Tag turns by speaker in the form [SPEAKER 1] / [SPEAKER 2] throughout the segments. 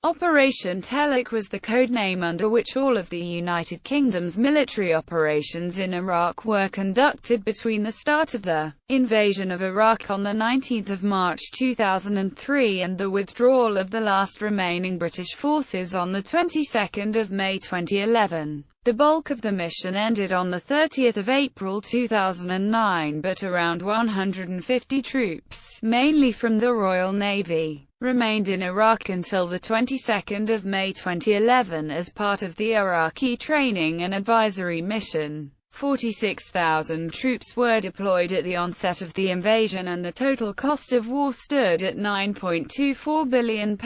[SPEAKER 1] Operation Telic was the code name under which all of the United Kingdom's military operations in Iraq were conducted between the start of the invasion of Iraq on 19 March 2003 and the withdrawal of the last remaining British forces on the 22nd of May 2011. The bulk of the mission ended on 30 April 2009, but around 150 troops, mainly from the Royal Navy, remained in Iraq until the 22nd of May 2011 as part of the Iraqi training and advisory mission. 46,000 troops were deployed at the onset of the invasion, and the total cost of war stood at £9.24 billion in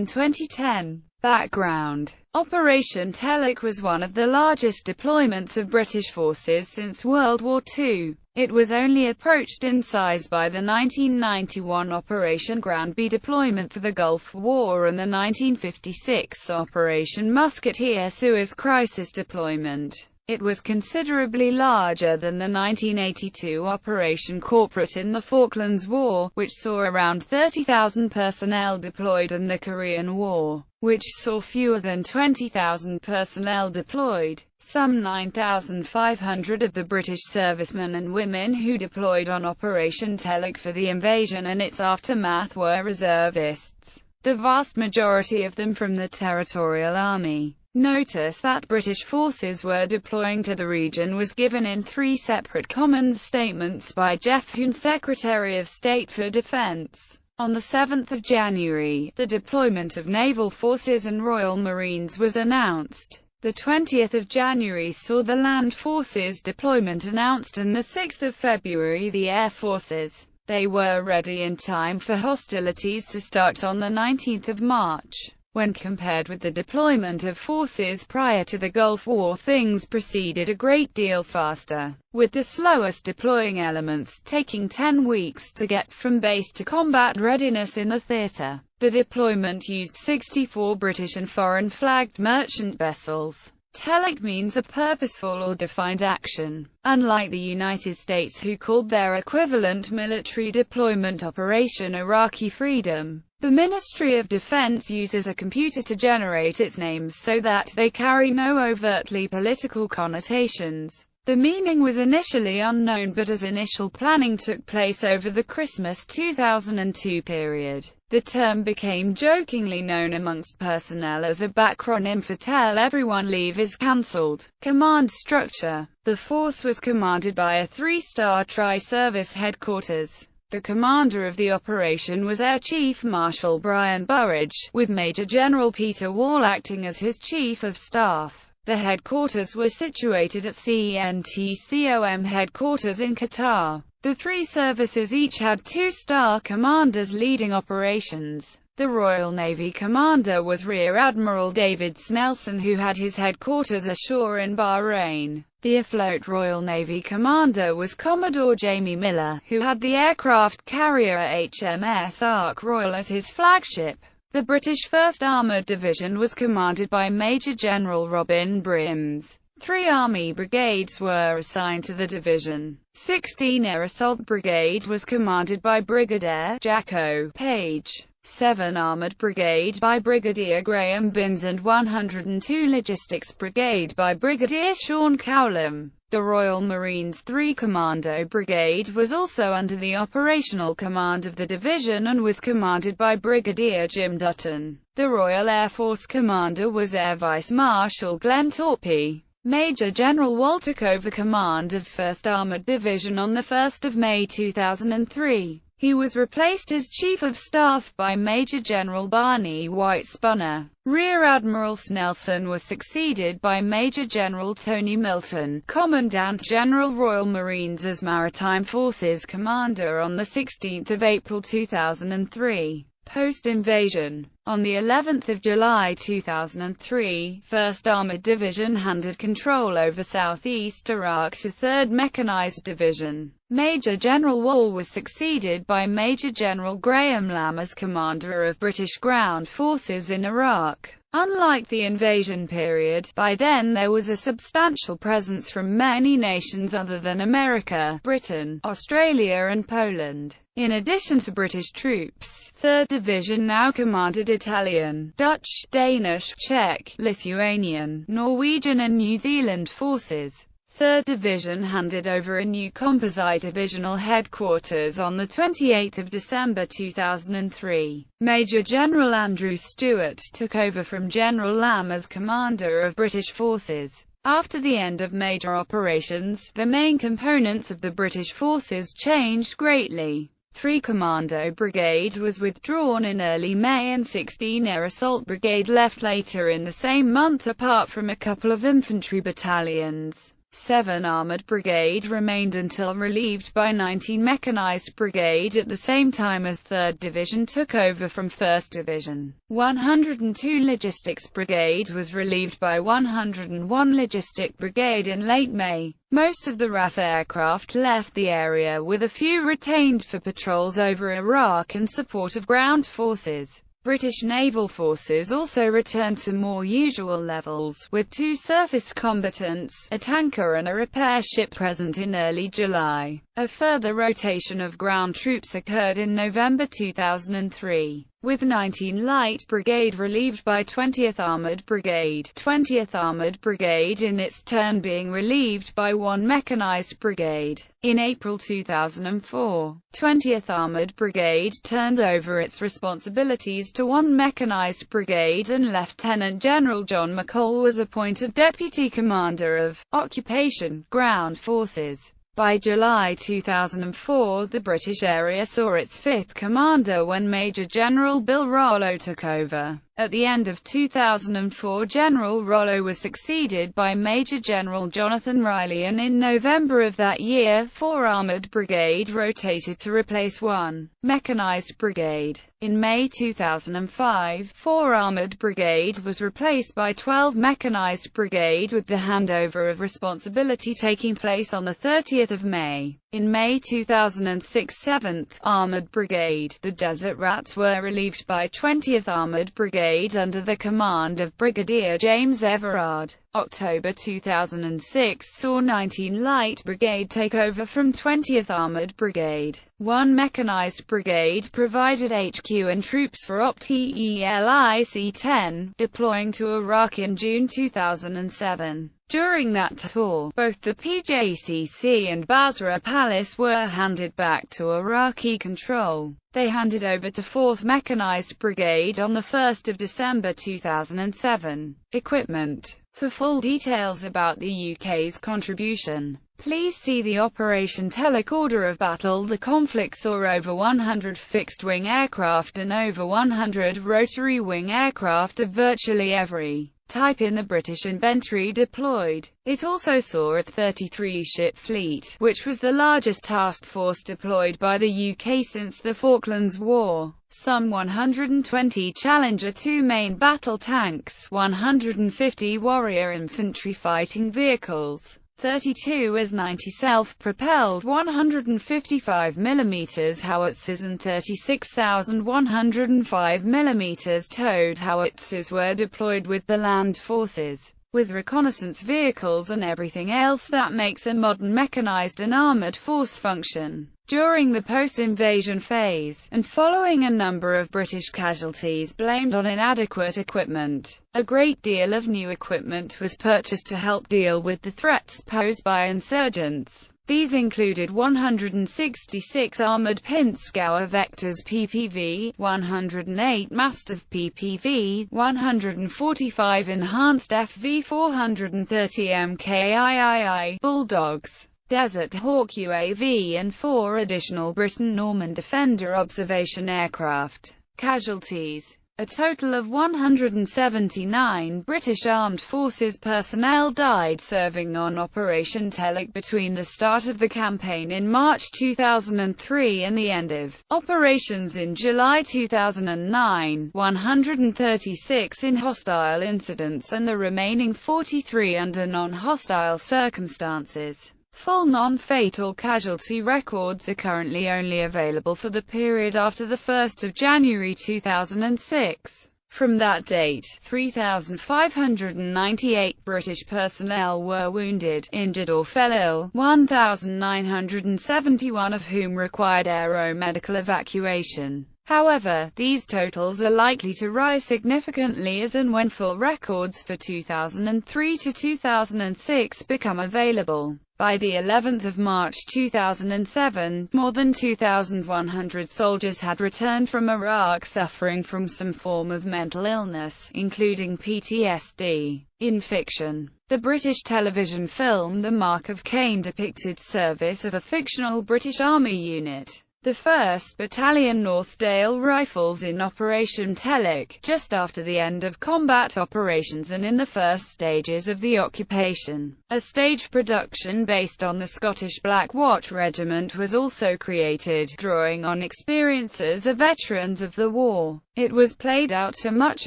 [SPEAKER 1] 2010. Background: Operation Telic was one of the largest deployments of British forces since World War II. It was only approached in size by the 1991 Operation Granby deployment for the Gulf War and the 1956 Operation Musketeer Suez Crisis deployment. It was considerably larger than the 1982 Operation Corporate in the Falklands War, which saw around 30,000 personnel deployed, and the Korean War, which saw fewer than 20,000 personnel deployed. Some 9,500 of the British servicemen and women who deployed on Operation Telic for the invasion and its aftermath were reservists, the vast majority of them from the Territorial Army. Notice that British forces were deploying to the region was given in three separate commons statements by Jeff Huhn, Secretary of State for Defense. On 7 January, the deployment of naval forces and Royal Marines was announced. The 20th of January saw the land forces deployment announced, and the 6th of February the air forces. They were ready in time for hostilities to start on the 19th of March. When compared with the deployment of forces prior to the Gulf War, things proceeded a great deal faster, with the slowest deploying elements taking 10 weeks to get from base to combat readiness in the theater. The deployment used 64 British and foreign-flagged merchant vessels. Telic means a purposeful or defined action. Unlike the United States, who called their equivalent military deployment Operation Iraqi Freedom, the Ministry of Defense uses a computer to generate its names so that they carry no overtly political connotations. The meaning was initially unknown, but as initial planning took place over the Christmas 2002 period, the term became jokingly known amongst personnel as a backronym for Tell Everyone Leave is Cancelled. Command structure: the force was commanded by a three-star tri-service headquarters. The commander of the operation was Air Chief Marshal Brian Burridge, with Major General Peter Wall acting as his chief of staff. The headquarters were situated at CENTCOM headquarters in Qatar. The three services each had two-star commanders leading operations. The Royal Navy commander was Rear Admiral David Snelson, who had his headquarters ashore in Bahrain. The afloat Royal Navy commander was Commodore Jamie Miller, who had the aircraft carrier HMS Ark Royal as his flagship. The British 1st Armoured Division was commanded by Major General Robin Brims. 3 Army brigades were assigned to the division. 16 Air Assault Brigade was commanded by Brigadier Jack O. Page. 7 Armoured Brigade by Brigadier Graham Binns and 102 Logistics Brigade by Brigadier Sean Cowlam. The Royal Marines 3 Commando Brigade was also under the operational command of the division and was commanded by Brigadier Jim Dutton. The Royal Air Force commander was Air Vice Marshal Glenn Torpey. Major General Wall took over command of 1st Armoured Division on 1 May 2003. He was replaced as Chief of Staff by Major General Barney White Spunner. Rear Admiral Snelson was succeeded by Major General Tony Milton, Commandant General Royal Marines as Maritime Forces Commander on 16 April 2003. Post-invasion. On the 11th of July 2003, 1st Armoured Division handed control over southeast Iraq to 3rd Mechanized Division. Major General Wall was succeeded by Major General Graham Lamb as commander of British ground forces in Iraq. Unlike the invasion period, by then there was a substantial presence from many nations other than America, Britain, Australia and Poland. In addition to British troops, 3rd Division now commanded Italian, Dutch, Danish, Czech, Lithuanian, Norwegian and New Zealand forces. 3rd Division handed over a new composite divisional headquarters on 28 December 2003. Major General Andrew Stewart took over from General Lamb as commander of British forces. After the end of major operations, the main components of the British forces changed greatly. 3 Commando Brigade was withdrawn in early May and 16 Air Assault Brigade left later in the same month apart from a couple of infantry battalions. 7 Armoured Brigade remained until relieved by 19 Mechanized Brigade at the same time as 3rd Division took over from 1st Division. 102 Logistics Brigade was relieved by 101 Logistic Brigade in late May. Most of the RAF aircraft left the area with a few retained for patrols over Iraq in support of ground forces. British naval forces also returned to more usual levels, with 2 surface combatants, a tanker and a repair ship present in early July. A further rotation of ground troops occurred in November 2003, with 19 Light Brigade relieved by 20th Armoured Brigade. 20th Armoured Brigade in its turn being relieved by 1 Mechanized Brigade. In April 2004, 20th Armoured Brigade turned over its responsibilities to 1 Mechanized Brigade and Lieutenant General John McCall was appointed Deputy Commander of Occupation Ground Forces. By July 2004, the British area saw its 5th commander when Major General Bill Rollo took over. At the end of 2004, General Rollo was succeeded by Major General Jonathan Riley, and in November of that year, 4 Armoured Brigade rotated to replace 1 Mechanized Brigade. In May 2005, 4 Armoured Brigade was replaced by 12 Mechanized Brigade, with the handover of responsibility taking place on 30 May. In May 2006, 7th Armoured Brigade, the Desert Rats, were relieved by 20th Armoured Brigade under the command of Brigadier James Everard. October 2006 saw 19 Light Brigade take over from 20th Armoured Brigade. 1 Mechanized Brigade provided HQ and troops for Telic-10, deploying to Iraq in June 2007. During that tour, both the PJCC and Basra Palace were handed back to Iraqi control. They handed over to 4th Mechanized Brigade on 1 December 2007. Equipment. For full details about the UK's contribution, please see the Operation Telic order of battle. The conflict saw over 100 fixed-wing aircraft and over 100 rotary-wing aircraft of virtually every type in the British inventory deployed. It also saw a 33-ship fleet, which was the largest task force deployed by the UK since the Falklands War. Some 120 Challenger 2 main battle tanks, 150 Warrior infantry fighting vehicles, 32 AS-90 self-propelled 155 mm howitzers and 36,105 mm towed howitzers were deployed with the land forces, with reconnaissance vehicles and everything else that makes a modern mechanized and armored force function. During the post-invasion phase, and following a number of British casualties blamed on inadequate equipment, a great deal of new equipment was purchased to help deal with the threats posed by insurgents. These included 166 armored Pinzgauer Vectors PPV, 108 Mastiff PPV, 145 enhanced FV430 MKIII Bulldogs, Desert Hawk UAV and 4 additional Britain Norman Defender observation aircraft. Casualties. A total of 179 British Armed Forces personnel died serving on Operation Telic between the start of the campaign in March 2003 and the end of operations in July 2009, 136 in hostile incidents and the remaining 43 under non-hostile circumstances. Full non-fatal casualty records are currently only available for the period after 1 January 2006. From that date, 3,598 British personnel were wounded, injured or fell ill, 1,971 of whom required aeromedical evacuation. However, these totals are likely to rise significantly as and when full records for 2003 to 2006 become available. By the 11th of March 2007, more than 2,100 soldiers had returned from Iraq suffering from some form of mental illness, including PTSD. In fiction, the British television film The Mark of Cain depicted service of a fictional British Army unit, the 1st Battalion Northdale Rifles, in Operation Telic, just after the end of combat operations and in the first stages of the occupation. A stage production based on the Scottish Black Watch Regiment was also created, drawing on experiences of veterans of the war. It was played out to much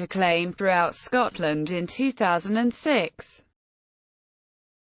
[SPEAKER 1] acclaim throughout Scotland in 2006.